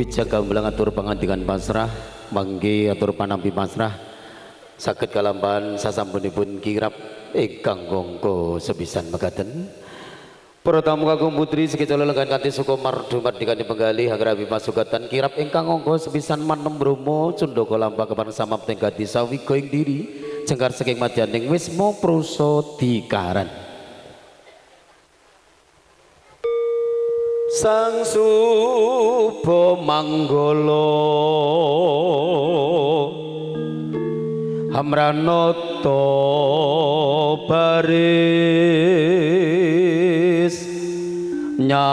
Wijak gambelang atur pangandikan pasrah manggi atur panampi pasrah saged kalamban sasampunipun kirap ingkang gongko sepisan mekaten. Para tamu kakung putri sekecala lengan kanthi suka mardu mardikani penggali hagrabi pasugatan kirap ingkang gongko sepisan manem bromo cundaka lambang kepan samap tenggati sawiga ing diri jengkar saking madyaning wisma prusa dikaran. Sang Suba Manggala Hamranata baris nyawijiku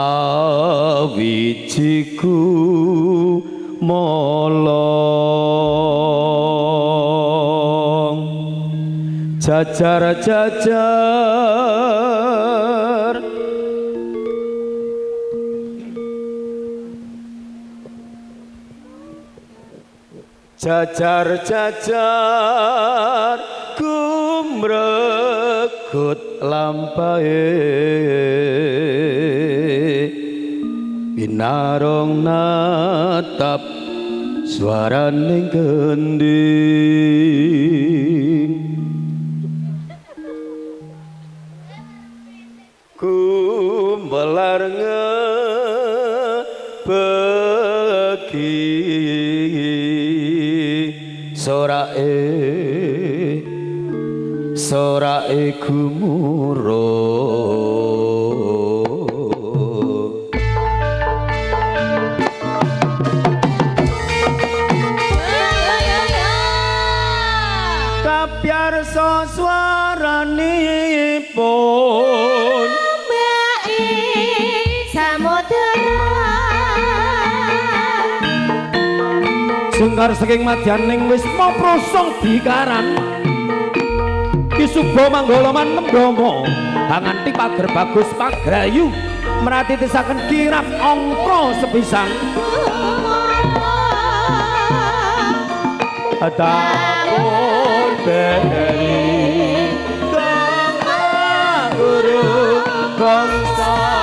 molong jajar-jajar jajar-jajar gumregut lampahe binarong natap swaraning gending kumbelar ngebegi sorae gumuruh kapyarsa swaranipun sengkar saking madyaning wisma prasang dikaran Ki Suba Manggala manem bromo hanganti pager bagus pagrayu mratitisaken kirap angka sepisan adapun beri guru bangsa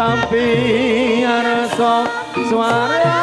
tapi arsa swaranipun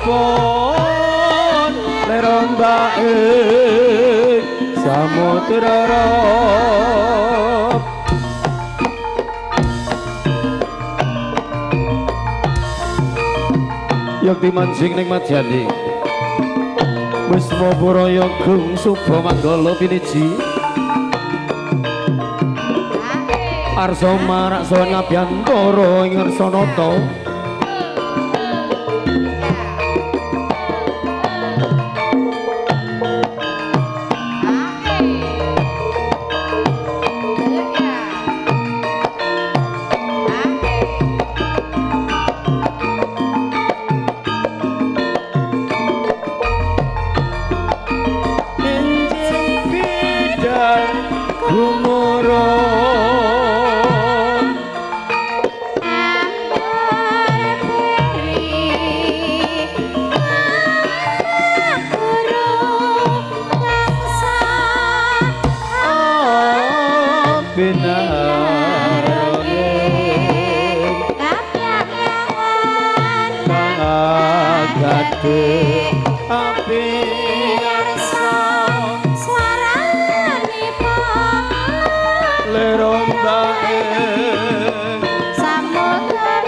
swaranipun lerombae samudra yakti mancing ning madyaning wisma puraya Gung Suba Manggala piniji arsa maraksa ngabyantara ing ngarsanata gumuruh pinarone kapyangan agate api arsa swaranipun lerombae samudra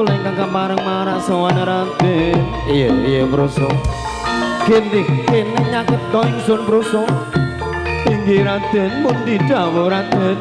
kula ingkang kamareng marak sowan Raden iya proso gending kene nyaketha ingsun proso inggih Raden mundi dawuh Raden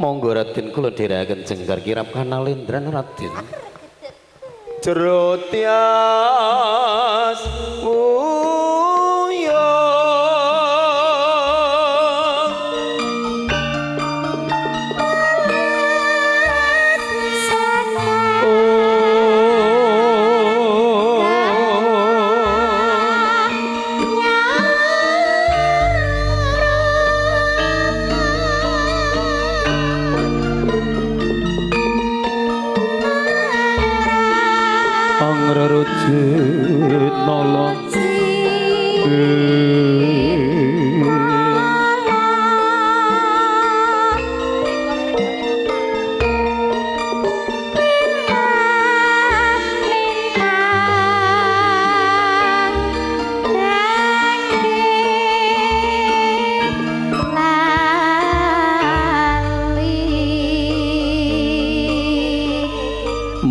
monggo Raden kula dherekaken jengkar kirap kanalendran Raden jero tias pangrerujut nolong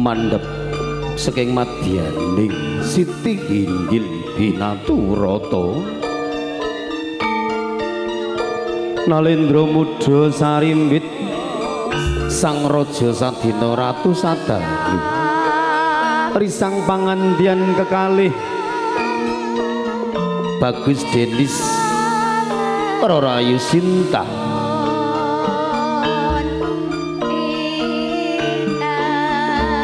mandhep saking madyaning Siti Inggil Binaturata Nalendra Muda Sarimbit Sang Raja Sadina Ratu Sadalu risang pangandian kekalih Bagus Denis Rarayu Sinta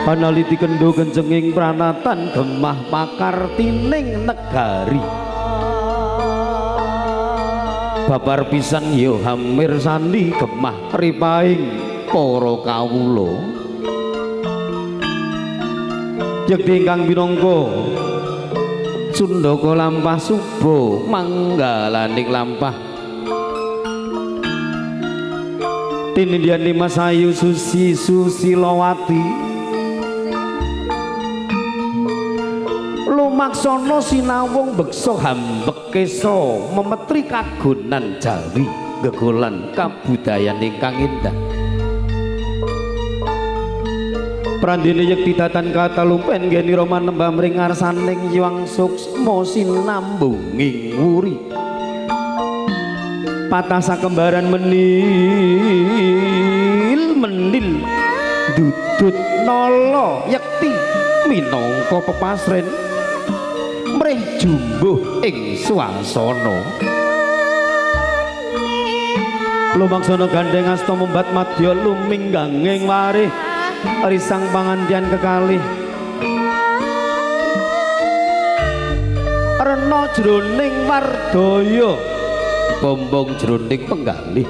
panaliti kendo kencenging pranatan gemah pakartining negari babar pisan yo hamir sandi gemah ripaing para kawula yekti ingkang minangka Sundaka lampah suba manggalaning lampah tinindyan Mas Ayu Susi Susilawati lumaksana sinawung beksa hambekesa memetri kagunan Jawi gegolan kabudayan ingkang indah prandene yekti datan katalumpen geni roma nembah mring ngarsaning Hyang Suksma sinambunging wuri patah sakembaran menil dudut nala yekti minangka pepasren mrih jumbuh ing swasana lumaksana gandeng asta membat madya lumingganging warih risang pangandian kekalih rena jroning wardaya bombong jroning penggalih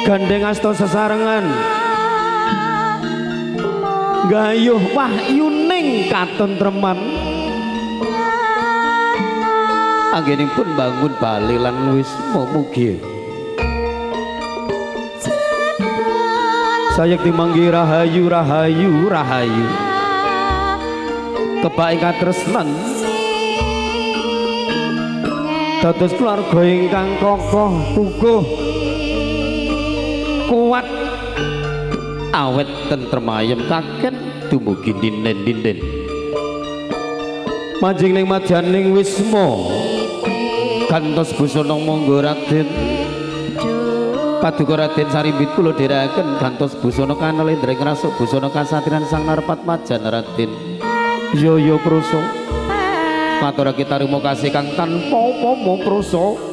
gandeng asta sesarengan gayuh wahyuning katentreman anggenipun bangun bali lan wisma mugi sayekti manggi rahayu rahayu rahayu kebak ingkang tresnan dados keluarga ingkang kokoh puguh kuat awet tentrem ayem kaken dumugi dinden-dinden manjing ning madyaning wisma gantos busana monggo Raden paduka Raden Sarimbit kula dherekaken gantos busana kanelendra ngrasuk busana kasatriyan sang narepat majan Raden Yoyo Proso maturake tarima kasih kang tanpa apa-apa Proso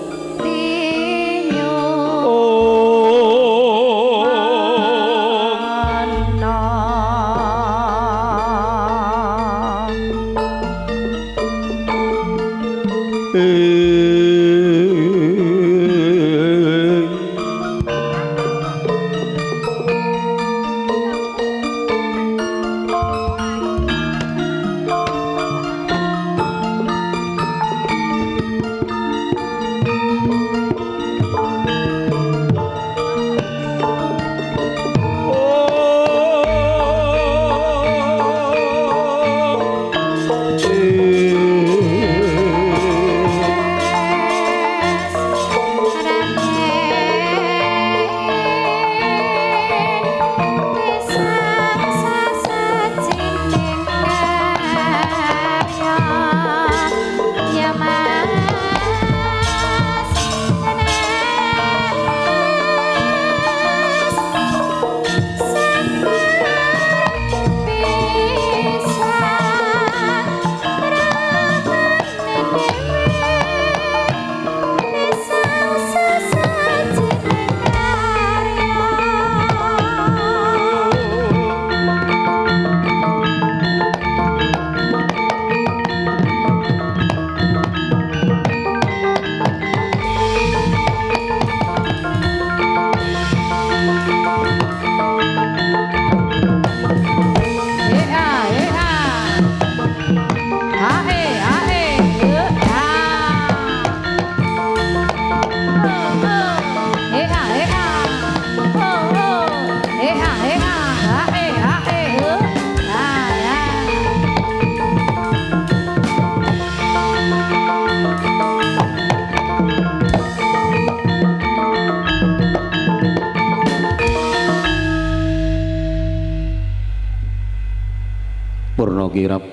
Purna kirap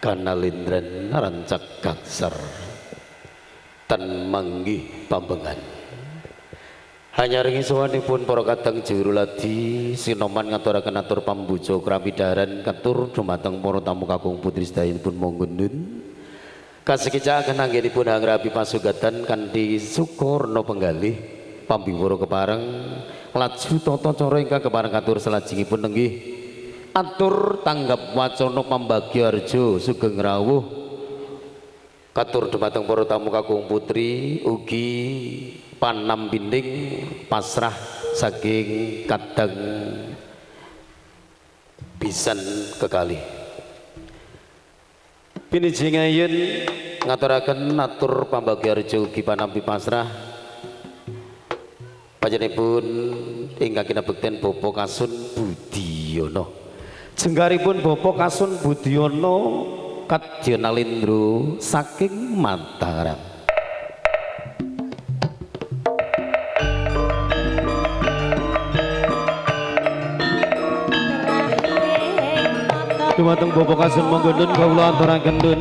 kanalindran rancak kaksar tan manggih pambengan hanya ringi sawanipun para kadang juru ladi sinoman ngaturaken atur pambuja krapidaran katur dumateng para tamu kakung putri sedayunipun monggo nun kasekicaaken anggenipun hangrapi pasugatan kanthi sukurna penggalih pambiwara kepareng laju tata cara ingkang kepareng katur salajengipun nenggih atur tanggap wacana pambagyaarja sugeng rawuh katur dumateng para tamu kakung putri ugi panampining pasrah saking kadang pisan kekalih pinijingayen ngaturaken atur pambagyaarja ugi panampi pasrah panjenenganipun ingkang kinabekten Bapak Kasun Budiono jenggaripun Bapak Kasun Budiono Kadya Nalendra saking Mataram dumateng Bapak Kasun monggo nun kawula aturaken nun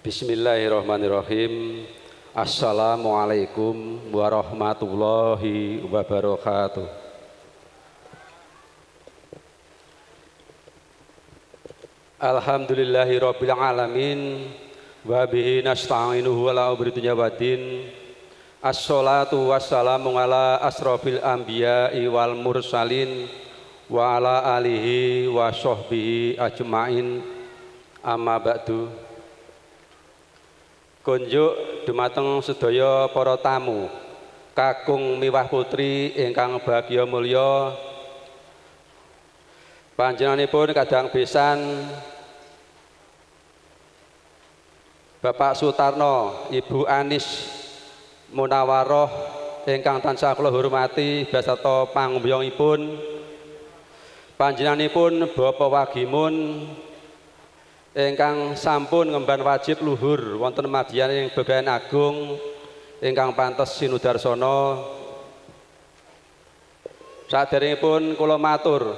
Bismillahirrahmanirrahim. Assalamualaikum warahmatullahi wabarakatuh. Alhamdulillahirabbil alamin wa bihi nasta'inuhu ala umuri dunya waddin. Assalatu wassalamu ala asrofil anbiya'i wal mursalin wa ala alihi wa sahbihi ajma'in. Amma ba'du. Kunjuk dumateng sedaya para tamu kakung miwah putri ingkang bagya mulya, panjenenganipun kadang besan Bapak Sutarno, Ibu Anis Munawaroh ingkang tansah kula hormati beserta pangumbiyangipun, panjenenganipun Bapak Wagimun ingkang sampun ngemban wajib luhur wonten madyaning Begayan Agung ingkang pantes sinudarsana. Saderengipun kula matur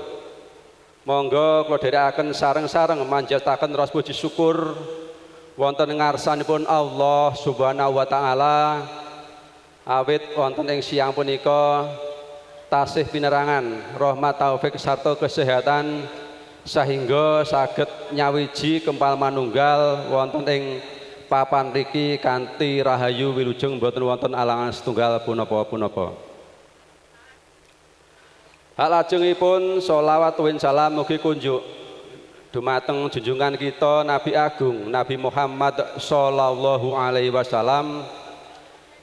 monggo kula dherekaken sareng-sareng manjataken rasa puji syukur wonten ngarsanipun Allah Subhanahu wa taala awit wonten ing siang punika tasih pinerangan rahmat taufik sarta kesehatan sehingga saged nyawiji kempal manunggal wonten ing papan mriki kanthi rahayu wilujeng boten wonten alangan setunggal punapa-punapa. Salajengipun sholawat wa salam mugi kunjuk dumateng junjungan kita Nabi Agung Nabi Muhammad sallallahu alaihi wasallam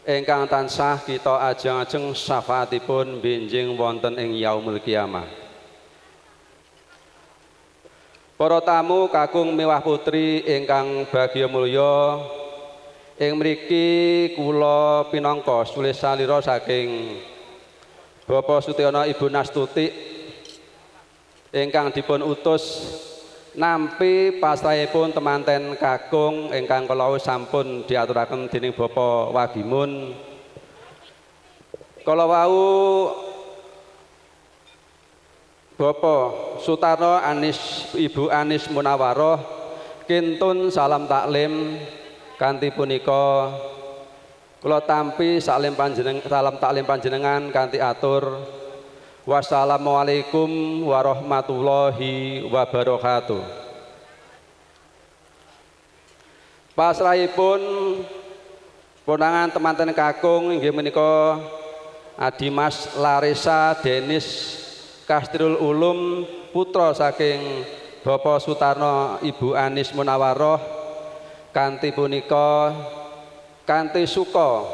ingkang tansah kita ajeng-ajeng syafaatipun benjing wonten ing yaumul kiamah. Para tamu kakung miwah putri ingkang bagya mulya, ing mriki kula pinangka sulis salira saking Bapak Sutiono Ibu Nastuti ingkang dipun utus nampi pasrahipun temanten kakung ingkang kala sampun diaturaken dening Bapak Wagimun. Kala wau Bapak Sutarno Anis Ibu Anis Munawaroh kintun salam taklim kanthi punika kula tampi salam taklim panjenengan kanthi atur wassalamualaikum warahmatullahi wabarakatuh. Pasrahipun ponangan temanten kakung inggih menika Adimas Larissa Denis Kastirul Ulum putra saking Bapak Sutarno Ibu Anis Munawaroh kanthi punika kanthi suka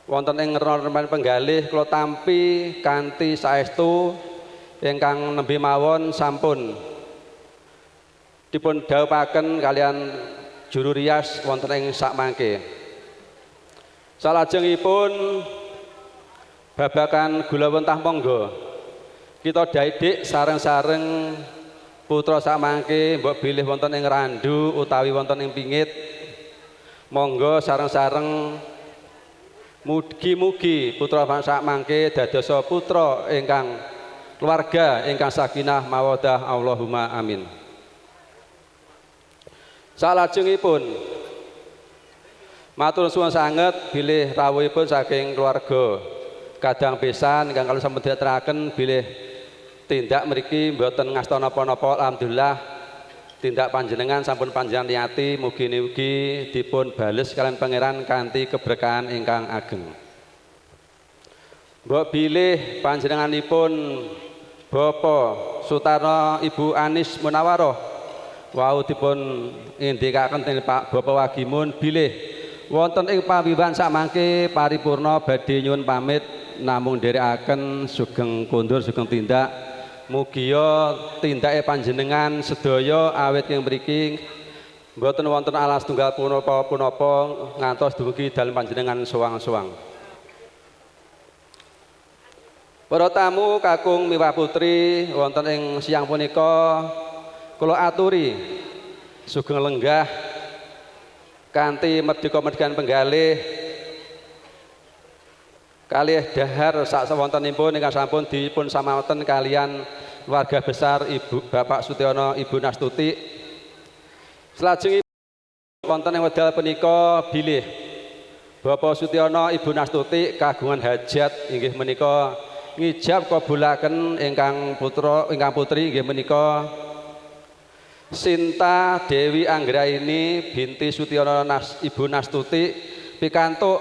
wonten ing remen penggalih kula tampi kanthi saestu ingkang nembe mawon sampun dipun dhawuhaken kalian juru rias wonten ing sakmangke. Salajengipun babakan gula wentah monggo kita didik sareng-sareng putra sakmangke mbok bilih wonten ing randu utawi wonten ing pingit. Monggo sareng-sareng mugi-mugi putra sakmangke dadosa putra ingkang keluarga ingkang sakinah mawaddah Allahumma amin. Salajengipun matur suwun sanget bilih rawuhipun saking keluarga kadang besan ingkang kalau sampun diaturaken bilih tindak mriki mboten ngasta napa-napa. Alhamdulillah tindak panjenengan sampun panjenengan niyati mugi-mugi dipun bales kalian pangeran kanthi keberkahan ingkang ageng. Mbok bilih panjenenganipun Bapak Sutarno Ibu Anis Munawaroh wau dipun indikaken dening Pak Bapak Wagimun bilih wonten ing pawiwan sakmangke paripurna badhe nyuwun pamit namung nderekaken sugeng kondur sugeng tindak. Mugia tindake panjenengan sedaya awit ing mriki mboten wonten alas tunggal punapa-punapa ngantos dumugi dalem panjenengan sowang-sowang. Para tamu kakung miwah putri wonten ing siang punika kula aturi sugeng lenggah kanthi merdeka-merdekan penggalih kalih dahar sak sawontenipun ingkang sampun dipun samaoten kalian keluarga besar Ibu Bapak Sutiono Ibu Nastuti. Salajengipun wonten ing wedal punika bilih Bapak Sutyono Ibu Nastuti kagungan hajat inggih menika ngijab kabulaken ingkang putri inggih menika Sinta Dewi Anggraini binti Sutyono Ibu Nastuti pikantuk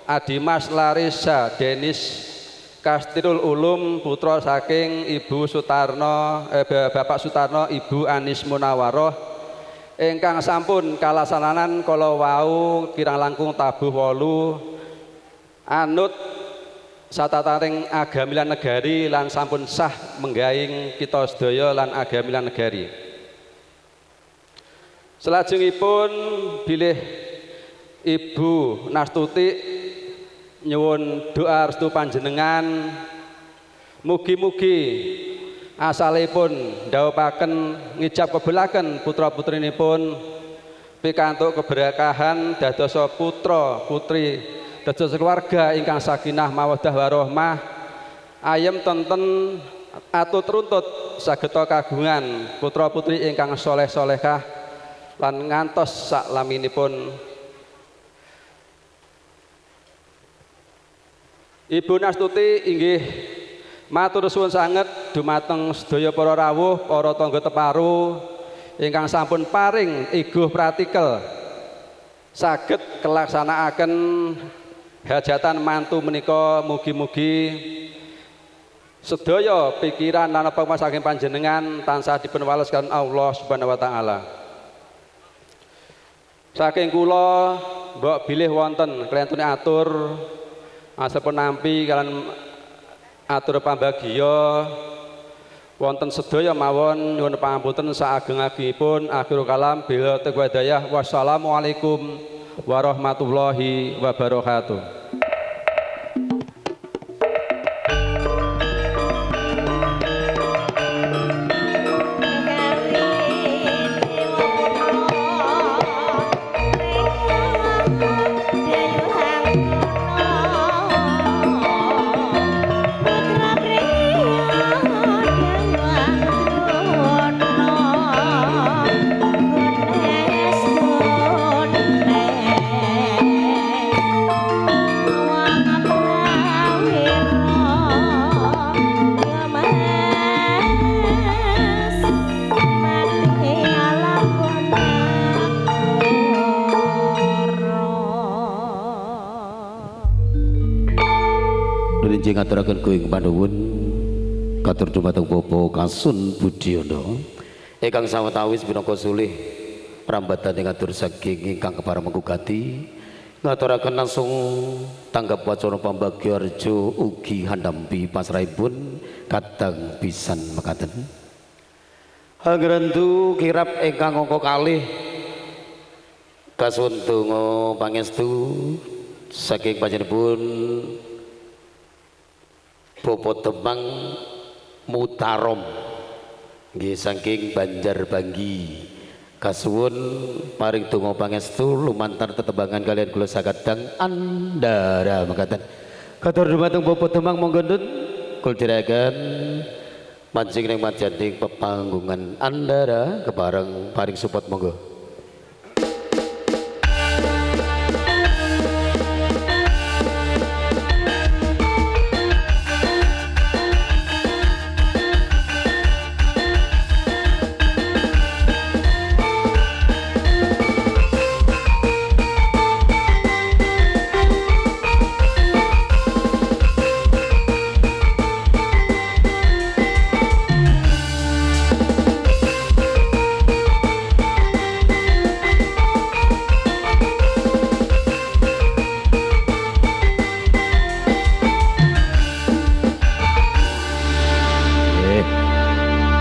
Adimas Larissa Denis Kastirul Ulum putra saking Ibu Sutarno Bapak Sutarno Ibu Anis Munawaroh ingkang sampun kalasananan kala wau kirang langkung tabuh 8 anut satataring agamilan negari lan sampun sah menggaing kita sedaya lan agamilan negari. Salajengipun bilih Ibu Nastuti nyuwun doa restu panjenengan mugi-mugi asalipun ndhawuhaken ngijab kebelaken putra-putrinipun pikantuk keberkahan dados putra putri dados keluarga ingkang sakinah mawaddah warahmah ayem tenten atut runtut sageta kagungan putra-putri ingkang soleh-solehah lan ngantos saklaminipun. Ibu Nastuti inggih matur suwun sanget dumateng sedaya para rawuh, para tangga teparu ingkang sampun paring iguh pratikel saged kelaksanaaken hajatan mantu menika mugi-mugi sedaya pikiran lan apa saking panjenengan tansah dipunwales kaliyan Allah Subhanahu wa taala. Saking kula mbok bilih wonten kliyentune atur asepun nampi kalian atur pambagya wonten sedaya mawon nyuwun pangapunten saageng-agengipun akhirul kalam bila taufiq hidayah wassalamualaikum warahmatullahi wabarakatuh. Nggih ngaturaken kuing panuwun katur dumateng Bapak Kasun Budiono ingkang sawetawis minangka sulih prambatan ngatur saking ingkang kepareng menggugati ngaturaken langsung tanggap wacana pambagya rejo ugi handampi pasrahipun kadang pisan mekaten. Hangrantu kirap ingkang angka kalih kasuwun donga pangestu saking panjenenganipun Bapak Temang Mutarom nggih saking Banjarbanggi kasuwun paring donga pangestu lumantar tetembangan kalian kula sakadang andara mekaten. Katur dumateng Bapak Temang monggo ndut kula dherekaken mancing ning majaning pepanggungan andara kepareng paring support monggo.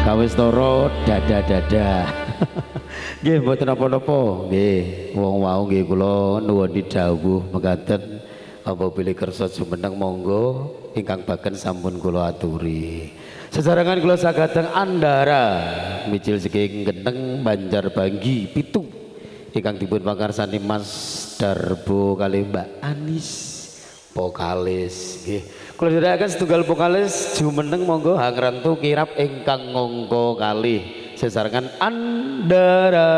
Kawis toro dada nggih mboten napa-napa nggih wong wau nggih kula nuwun didhawuh mekaten apabila kersa jumeneng monggo ingkang baken sampun kula aturi sesarengan kula sakadeng andara micil saking Genteng Banjarbanggi 7 ingkang dipun pangarsani Mas Darbo kalih Mbak Anis vokalis nggih. Kula dherekaken setunggal vokalis jumeneng monggo hangrantu kirap ingkang ngangka kalih sesarengan andara.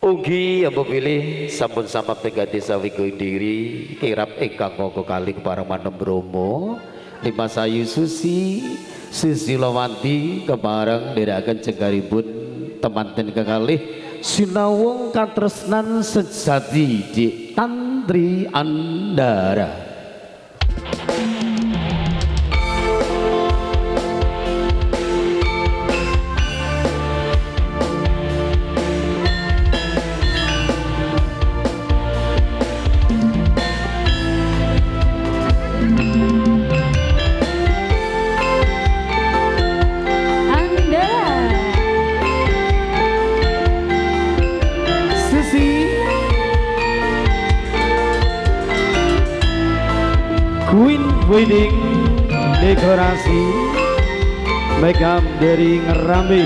Ugi ambo pilih sampun samap tegati sawigo diri kirap ingkang koko kali keparang manem Bromo lima sayu Susi Lawanti keparang derakan cengkaripun temanten kekalih sinawung katresnan sejati di Tantri Andara. Queen Wedding dekorasi makeup dari Ngerambi.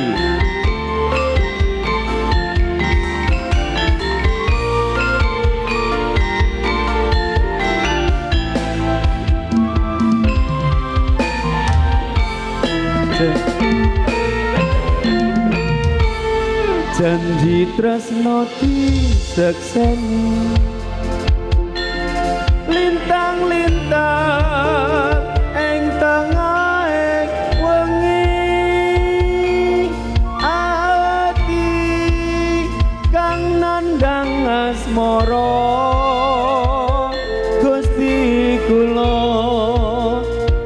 Janji tresno disekseni lintang-lintang ing tengahing wengi ati kang nandhang asmara Gusti kula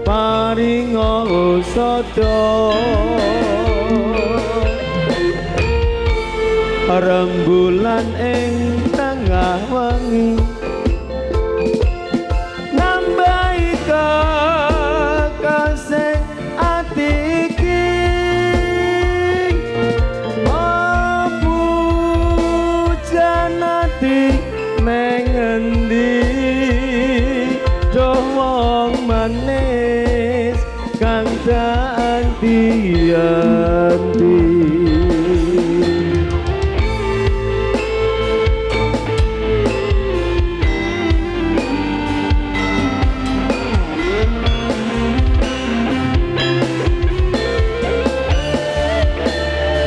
paringa usada rembulan ing tengah wengi mengendi doang manis kang tak anti-anti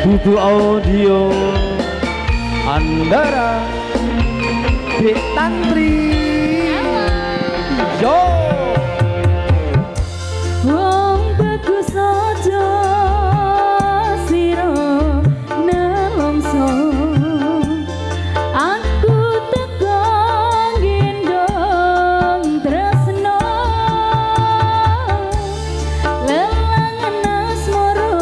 butuh audio Andara di Tantri yo Wong bagus aja sira nelongso aku teko gendong tresno lelangan asmara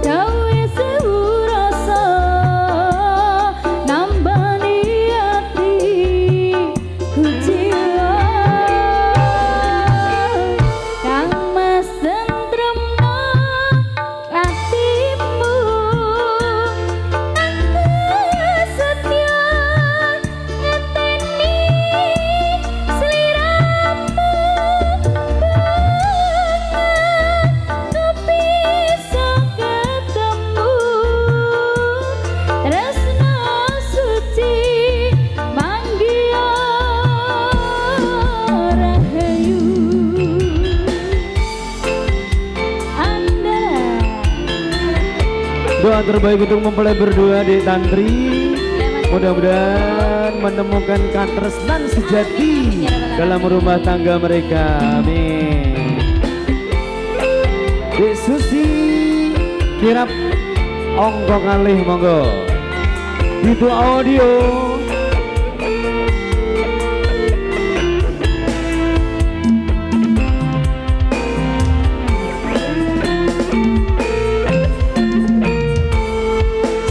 gawe sewu rasa nambani ati kuciwa kang mas tentremno atimu aku setya ngeteni sliramu tapi bisa ketemu tresno suci manggia rahayu Anda doa terbaik untuk mempelai berdua di Tantri mudah-mudahan menemukan katresnan sejati dalam rumah tangga mereka amin. Dek Susi kirap ongko kalih monggo itu audio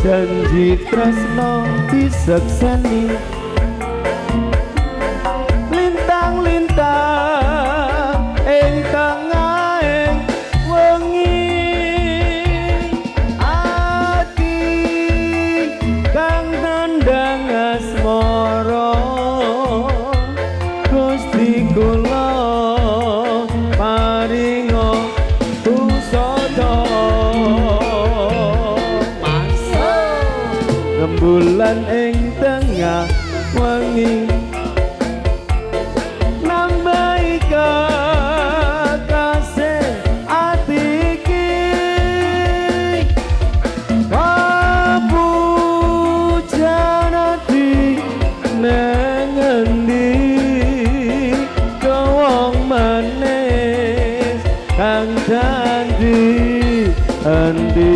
janji tresno disekseni lintang-lintang ing tengahing wengi ati kang nandhang asmara Gusti kula paringa usada rembulan ing tengah wengi nambahi kekasih ati iki kabut kang dadi endi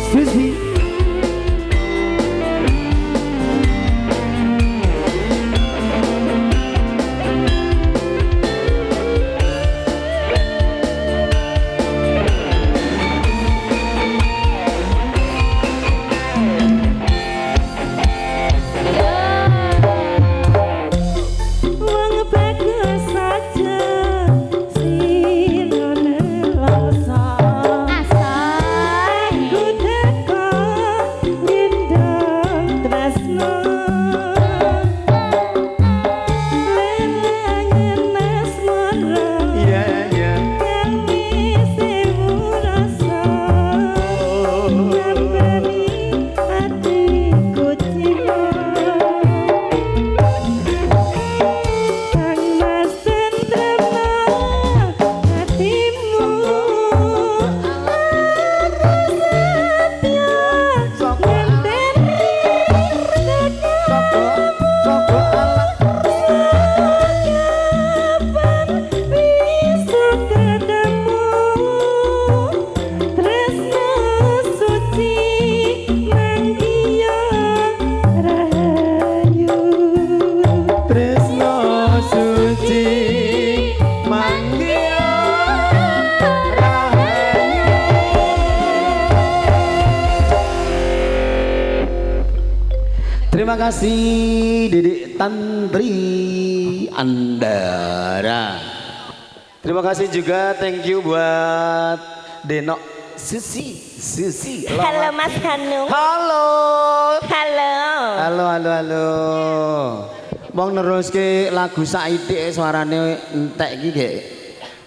Susi Wong bagus saja sirone rasa asal ku teko nyindang tresno lelangen asmara iya iya kami sewu rasa ngambani hatiku cinta Kang Mas tentrema hatimu Soko ngenteni Soko alat kapan bisa ketemu tresno suci manggiya rahayu Tresno suci manggia Terima kasih Dedek Tantri Andara. Terima kasih juga thank you buat Denok Susi. Halo Mas Hanung. Halo. Halo. Halo. Wong neruske lagu saithik suarane entek iki gek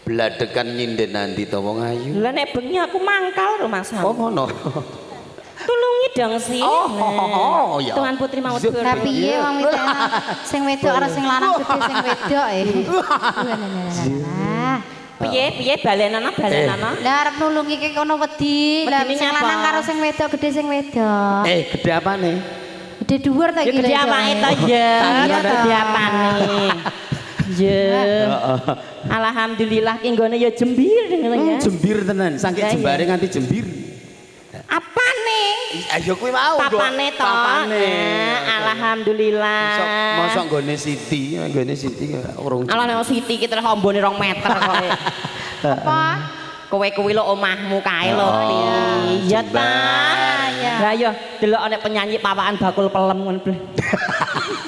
bladekan nyinden nanti to wong ayu. Lah nek bengi aku mangkal lho Mas Oh Ham. ngono. Tulungi dong sih. Oh, ya. Tuan Putri mau Lah piye wong itu sing wedok karo sing lanang gede sing wedok Piye balenana. Lah arep nulungi ki kono wedi. Lah Wedine sing apa? lanang karo sing wedok gede sing wedok. Gede apane? Gede dhuwur ta Ya iki. gede awake to ya. Iya to. Gede apane. Ya. Alhamdulillah ki nggone ya jembir ngono ya. Jembir tenan, saking Lah, iya. jembare nganti jembir. Apane? Ayo kuwi mau. Papane to. Alhamdulillah. Mosok nggone Siti urung. Ala nek Siti ki terus ombone 2 meter kok. Apa? Kowe kuwi lho omahmu kae lho. Iya ta. Lah yo delok ana penyanyi pawakan bakul pelem ngono bleh.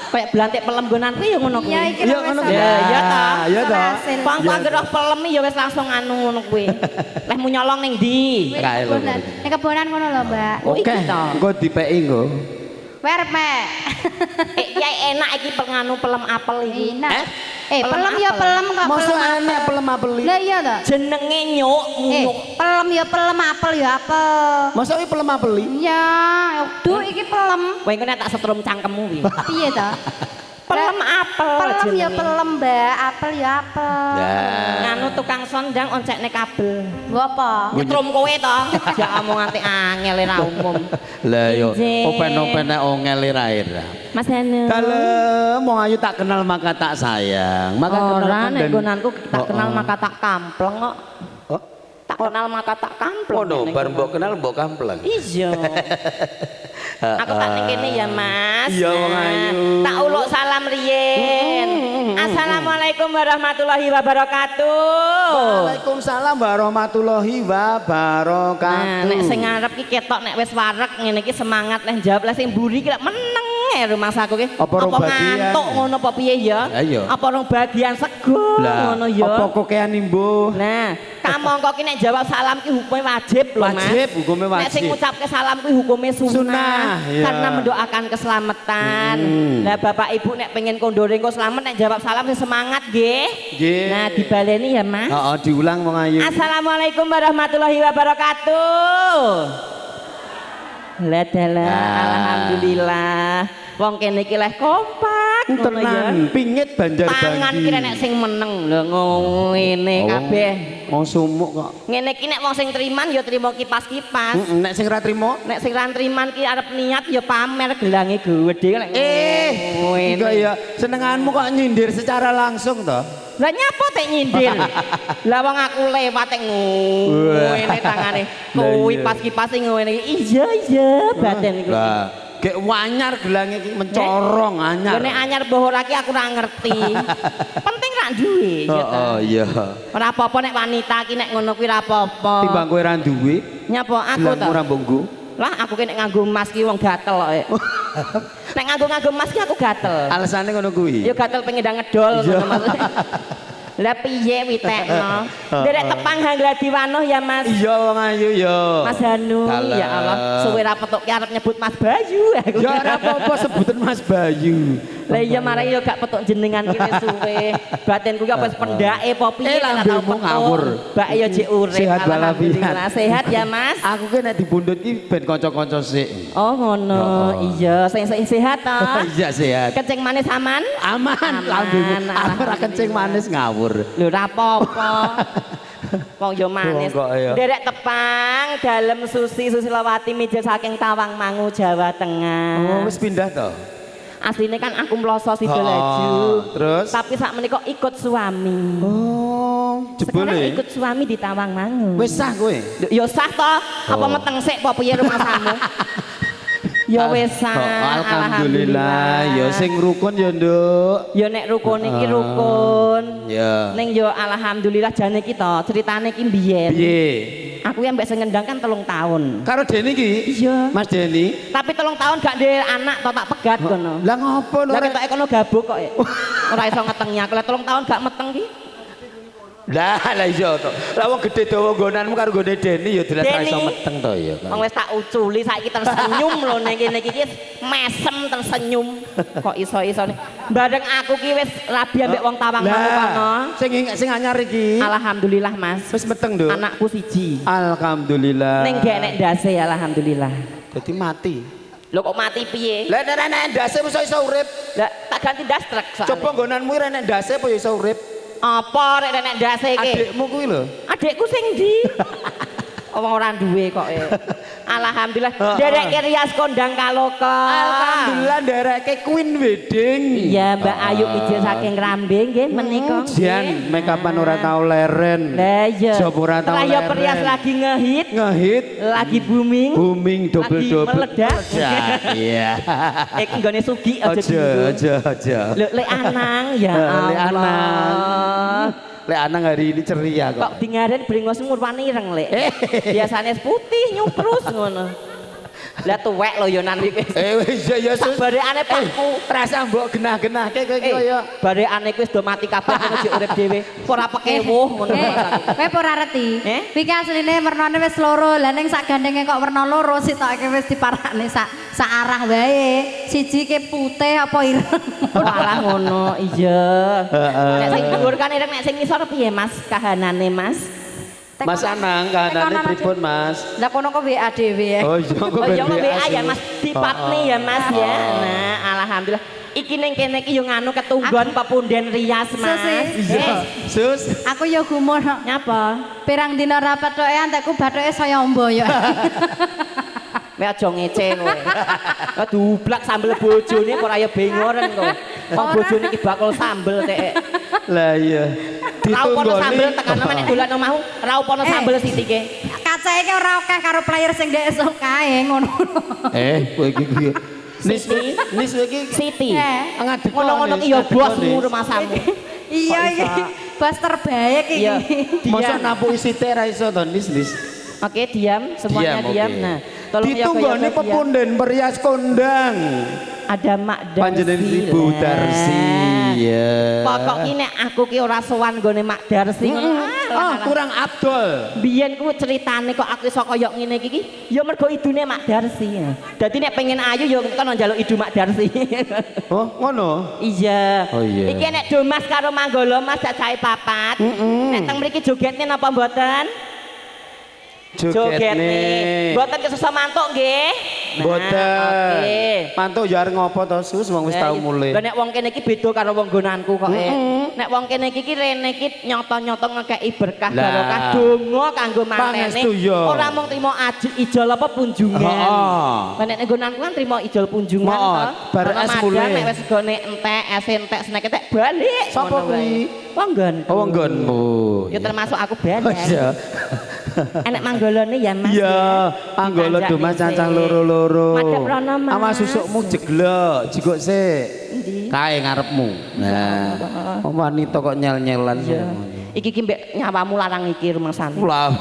Kayak blantik pelem nggonan kuwi ya ngono kuwi. Iya iki Iya lho ngono. wis. Iya ta. Iya ta. Pang anggere pelem ya wis langsung anu ngono kuwi. Leh mu nyolong ning ndi? Kae lho. Nek kebonan ngono lho, Mbak. Oh, Oke, iki to. engko dipeki nggo. Werep mek. Ya enak iki penganu pelem apel iki. Enak. Pelem Pelem ya apel. pelem kok. Mosok pelem enek apel. pelem apeli. Lah iya to. Jenenge nyuk nyuk. Pelem ya pelem apel ya apel. Mosok iki pelem apeli. Iya, duh iki pelem. Kowe engko nek tak setrum cangkemmu kuwi. Piye to? Pelem apel. Pelem ya jenenge. pelem, Mbak. Apel ya apel. Nganu tukang sondang oncekne kabel. Nggo apa? Nyetrum kowe to. Jak omong nganti angel ra umum. Lah yo, Izin. open-open ongel ira. Mas Hanu. Dalem wong ayu tak kenal maka tak sayang. Maka kenal Ora nek dan- gonanku tak kenal Oh, oh. maka tak kampleng kok. Oh, Tak kenal maka tak kampleng. ngono, Ning bar kono. mbok kenal mbok kampleng. Iya. Aku tak ning kene ya, Mas. Iya, wong ayu. Tak uluk salam riyen. Assalamualaikum warahmatullahi wabarakatuh. Waalaikumsalam warahmatullahi wabarakatuh. Nah, nek sing ngarep ki ketok nek wis wareg ngene iki semangat leh jawab leh sing mburi ki lek meneng rumah saku ki. Apa rong bagian? ngantuk ngono apa piye ya? Lah iya. Apa rong bagian sego ngono ya? apa kokean imbuh? Nah, kamangka ki nek jawab salam ki hukumnya wajib lho, Mas. Wajib, hukumnya Nek sing wajib. ngucapke salam ki hukumnya Sunnah, sunnah, iya. karena mendoakan keselamatan. Nah, Bapak Ibu nek pengen kondore engko selamat nek jawab salam sing semangat nggih. Nggih. Nah, dibaleni ya, Mas. Heeh, diulang wong ayu. Assalamualaikum warahmatullahi wabarakatuh. Lah dalah, Ah. alhamdulillah. Wong kene iki leh kompak ngono ya. Tenan, pingit Banjar Tangan ki nek sing meneng lho ngene kabeh. Mau sumuk kok. Ngene ki nek wong sing triman ya trimo kipas-kipas. Nek sing ra trimo? Nek sing ra triman ki arep niat ya pamer gelange gedhe nek Enggak ya, senenganmu kok nyindir secara langsung toh? Lah nyapa tek nyindir? Lah wong aku lewat tek ngene tangane. Kuwi pas kipas sing ngene iki. Iya badan iku. Lah, gek wanyar gelange iki mencorong anyar. Lah nek anyar mbah ora ki aku ora ngerti. Penting ra duwe ya ta. Oh iya. Ora apa-apa nek wanita ki nek ngono kuwi ora apa-apa. Timbang kowe ra duwe, Nyapa aku gelangmu ra ta? mbunggu. Lah aku ki nek nganggo emas ki wong gatel kok. Nek nganggo emas ki aku gatel. Alasane ngono kuwi. Ya gatel pengen ngedol ngono maksudnya. Lah piye witekno? Derek tepang Hangladi Wanoh ya Mas. Iya wong ayu ya. Mas Hanu, Kalah. ya Allah, suwe ra petuk ki arep nyebut Mas Bayu aku. Ya ora apa-apa sebutan Mas Bayu. Lah iya marang yo gak petuk jenengan ki wis suwe. Batinku ki apa wis pendake apa piye ora tau lambemu petuk. ngawur. Mbak yo jek urip. Sehat walafiat. Alhamdulillah. Sehat ya Mas. Aku ki nek dibundut ki ben kanca-kanca sik. Oh ngono. Iya, sing sehat to. Iya sehat. Kencing manis aman? Aman, lambemu. Aku ora kencing manis ngawur. Lho ora apa-apa. Wong yo manis. Wong kok ya. Derek tepang dalem Susi Susilawati Mijil saking Tawangmangu Jawa Tengah. Oh, wis pindah to? Aslinya kan aku mloso Oh, Sidoarjo. terus? Tapi sak menika ikut suami. Oh, Sekarang jebule. ikut suami di Tawangmangu. Wis sah kowe? Ya sah to. Apa Oh. meteng sik apa piye rumahmu? Ya wis sah. Alhamdulillah. Ya sing rukun ya, Nduk. Ya nek rukun iki rukun. Ya. Ning yo alhamdulillah jane ki to, ceritane ki mbiyen. Piye? Aku yang mbek sing ngendang kan 3 tahun. Karo Deni ki? Iya. Mas Deni. Tapi 3 tahun gak ndek anak to tak pegat kono. Lah ngopo lho? Lah ketoke kono gabuk kok. Ora iso ngetengi aku. Lah 3 tahun gak meteng ki. Lah iya to. Lah wong gedhe dawa nggonanmu karo nggone Deni ya dilat ra iso Deni. meteng to ya. Wong wis tak uculi saiki tersenyum lho ning kene iki mesem tersenyum. Kok iso-isone. Bareng aku ki wis rabi ambek wong Tawangmangu kono. Sing anyar iki. Alhamdulillah Mas. Wis meteng, Nduk. Anakku siji. Alhamdulillah. Ning gak nek ndase alhamdulillah. Dadi mati. Lho kok mati piye? Lah nek ndase wis iso urip. Lah tak ganti das truk soalnya. Coba nggonanmu nek ndase apa ya iso urip? Apa rek nek ndase iki? Adikmu kuwi lho. Adikku sing ndi? Wong ora duwe kok. Alhamdulillah. Derek rias kondang kaloka. Alhamdulillah ndereke Queen Wedding. Iya, Mbak Ayu Mijil saking Rambe nggih menika. Jan, make upan ora tau leren. Lah iya. Job ora tau Raya leren. perias lagi ngehit, Ngehit, lagi booming. booming double-double. meledak. Iya. Iki nggone Sugi aja Aja, dulu. aja. Lek Anang ya Lek Allah. Anang. Lek Anang hari ini ceria kok. Kok dingaren brengos murwani ireng lek. Biasane putih nyuprus ngono. Lah tuwek lho yo nan iki. Iya ya sus. Barekane pakku. Rasa mbok genah-genahke kowe iki kaya. Barekane kuwi wis do mati kabeh ngono jek urip dhewe. Ora pekewuh ngono. Kowe apa ora reti? Eh? Iki asline wernane wis loro. Lah ning sak gandenge kok werna loro sitoke wis diparakne sak arah wae. Siji ke putih apa ireng. Malah ngono, iya. Nek sing dhuwur kan ireng nek sing ngisor piye Mas kahanane Mas? Mas Anang kahanane pripun Mas? Lah kono kok WA dhewe ya. Oh iya kok Oh iya ben WA ya Mas dipatni ya Mas ya. Nah, alhamdulillah. Iki ning kene iki yo nganu ketunggon pepunden rias Mas. Iya, sus. Aku ya gumun. Nyapa? Pirang dina rapat tok antekku bathuke saya mboyo. Kowe aja ngece kowe. Kowe dublak sambel bojone kok ora ya bengoren kowe. Wong bojone iki bakul sambel tek. Lah iya. Raupono sambel tekan nek dolan omahku, raupono sambel sitike. Kacae ki ora akeh karo player sing ndek esuk kae ngono. Kowe iki piye? Nis kowe iki Siti. ngadeg. Ngono-ngono ki ya bosmu rumah samu. Iya iki bos terbaik iki. Iya. Masa Diam. napuki sithik ra iso to Nis. Oke, diam, semuanya diam. oke. Nah, tolong ya Ditunggoni goyang-goyang. pepunden perias kondang. Ada Mak Darsi. Panjenengan Ibu lah. Darsi. Ya. Pokok ki nek aku ki ora sowan gone Mak Darsi. Oh, kurang abdol. Biyen ku ceritane kok aku iso koyo ngene iki ya mergo idune Mak Darsi. Dadi nek pengen ayu ya kono njaluk idu Mak Darsi. Oh, ngono. Iya. Oh, iya. Iki nek Domas karo Manggolo Mas cacahe papat. Nek teng mriki jogetne napa mboten? Jogetne. Mboten kesusa mantuk nggih. Mboten. Oke. Mantuk jar ngopo to Sus wong wis tau mulih. Lah nek wong kene iki beda karo wong gonanku kok. Nek wong kene iki rene iki nyoto-nyoto ngekeki berkah Lah. barokah donga kanggo mantene. Pangestu ya. Ora mung trimo ijol apa punjungan. Heeh. Lah nek gonanku kan trimo ijol punjungan Heeh, to. bar Ana es madang, mulih. nek wis gone entek, es entek, snack entek balik. Sapa Ngono kuwi? wae. Wong nggonku. Oh wong nggonmu. Ya termasuk aku Oh, balik. iya. Enek manggolone ya Mas. Iya, ya. panggolo Ditanjak Dumas nih, cancang sik. loro-loro. Madhep rono, Mas. Awas susukmu jeglok, jigok sik. Endi? Kae ngarepmu. Nah, wong wanita kok nyel-nyelan. Iya. Iki ki mbek nyawamu larang iki rumangsamu. Lah.